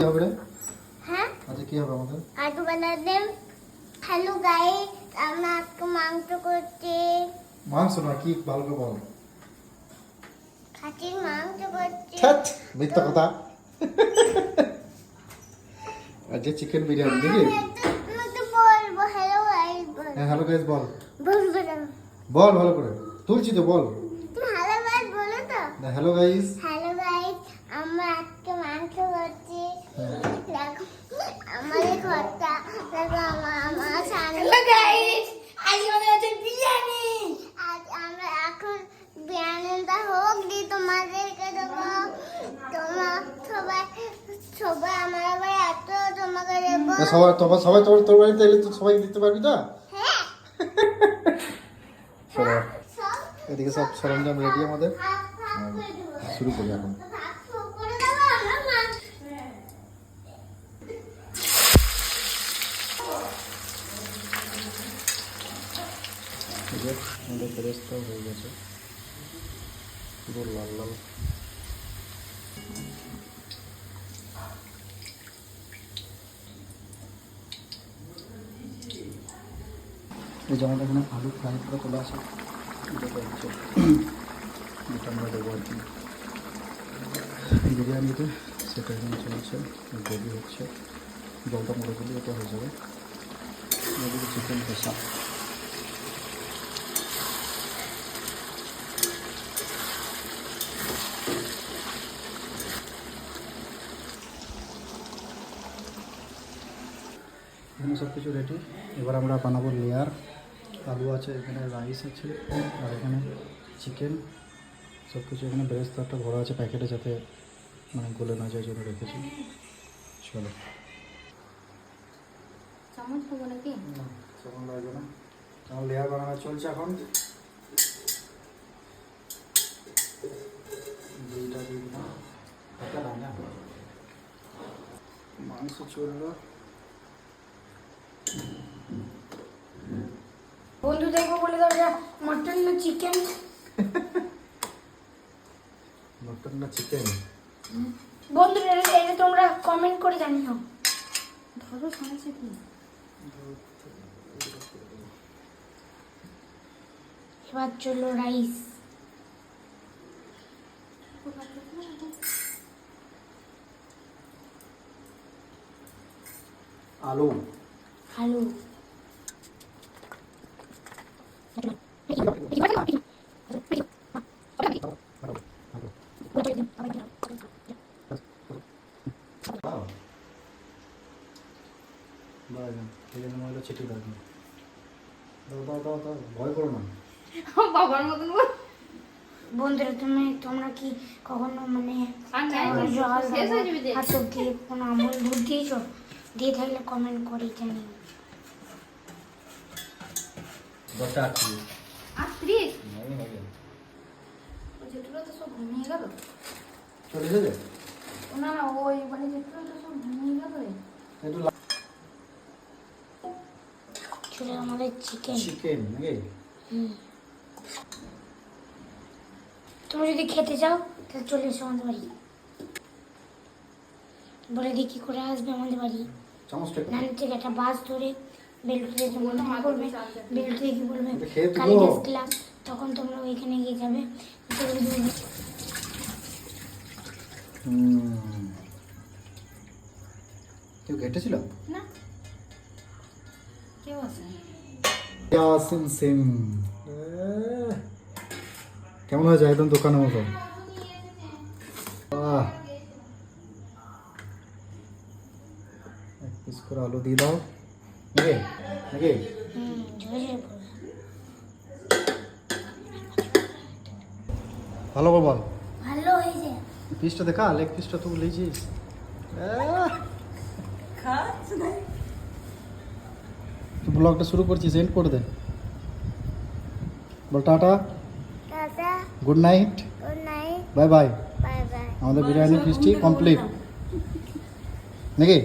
কি হবে রে? হ্যাঁ আচ্ছা কি হবে আমাদের? আজকে বানাতে হ্যালো গাইস আমরা আজকে মাংস করছি। মাংস না কি ভালো করে বল। খাসির মাংস করছি। ছ্যাট মিথ্যা কথা। আজকে চিকেন বিরিয়ানি দেখি। আমি বলবো হ্যালো গাইস বল। হ্যাঁ হ্যালো গাইস বল। বল বল ভালো করে। তুলছি তো বল। তুমি হ্যালো গাইস বলো তো। না হ্যালো গাইস। হ্যালো গাইস আমরা আজকে মাংস করছি। দেখো আমাদের ঘরটা দেখো আমার সামনে। হ্যালো গাইস আজ আমাদের হচ্ছে বিরিয়ানি। আজ আমরা এখন বিরিয়ানিটা হোক দি তোমাদেরকে দেবো। সবাই আমার আবার এত তোমাকে দেবো। সবাই তোর বাড়িতে এলে তো সবাই দিতে পারবি তো? হ্যাঁ এদিকে সব সরঞ্জাম রেডি আমাদের। শুরু করি এখন। আমাদের ফেরেস্তাও হয়ে গেছে পুরো লাল লাল। এই জামাটা এখানে আলু ফ্রাই করে চলে আসে। এটা আমরা দেবো আর কি বিরিয়ানিতে। সেটা এখানে চলছে, গ্রেভি হচ্ছে, জলটা মরে গেলে এটা হয়ে যাবে। এদিকে চিকেন কষা। এখানে সব কিছু রেডি। এবার আমরা বানাবো লেয়ার। আলু আছে, এখানে রাইস আছে, আর এখানে চিকেন। সব কিছু এখানে বেরেস্তাটা ভরা আছে প্যাকেটে, যাতে মানে গলে না যায় জন্য রেখেছি। চলো চামচ দেবো নাকি? চামচ লাগবে না, আমার লেয়ার বানানো চলছে এখন। দুইটা দিয়ে দিলাম, মাংস চললো। বন্ধু দেখবো বলে দাও মটন না চিকেন। মটন না চিকেন? বন্ধুরা এটা তোমরা কমেন্ট করে জানিও। ধরো সমস্যা কি? এবার চলো রাইস। আলু আলু ছিটিয়ে দাও, ভয় করো না। বাবার মতন বন্ধুরা তোমরা কি কখনো মানে জল আর সবজি কোনো আমল দুধ দিয়েছো? দিয়ে থাকলে কমেন্ট করে জানিও। দশটা 38 যেটুকু তো সব ঘুমিয়ে গেল। চলে যাবে না না ওই মানে যেটুকু তো সব ঘুমিয়ে গেল। একটু চলে আমাদের চিকেন নাকি? তুমি যদি খেতে চাও তাহলে চলে এসো আমাদের বাড়ি। বলে দিই কি করে আসবে আমাদের বাড়ি। নানি থেকে একটা বাস ধরে বেলুটি থেকে মনে করবে, বেলুটি থেকে বলবে কালিদাস ক্লাব, তখন তোমরা ওইখানে গিয়ে যাবে। কেউ ঘেটেছিল না? কেউ আছে? কেমন হয়েছে? একদম দোকানের মতো। এক পিস করে আলু দিয়ে দাও নাকি নাকি? ভালো করে বল। ভালো হয়েছে। পিসটা দেখা, লেগ পিসটা তুই লিয়েছিস। তুই ব্লগটা শুরু করছিস, এন্ড করে দে। বল tata, good night, bye bye. আমাদের বিরিয়ানি ফিস্টি কমপ্লিট নাকি?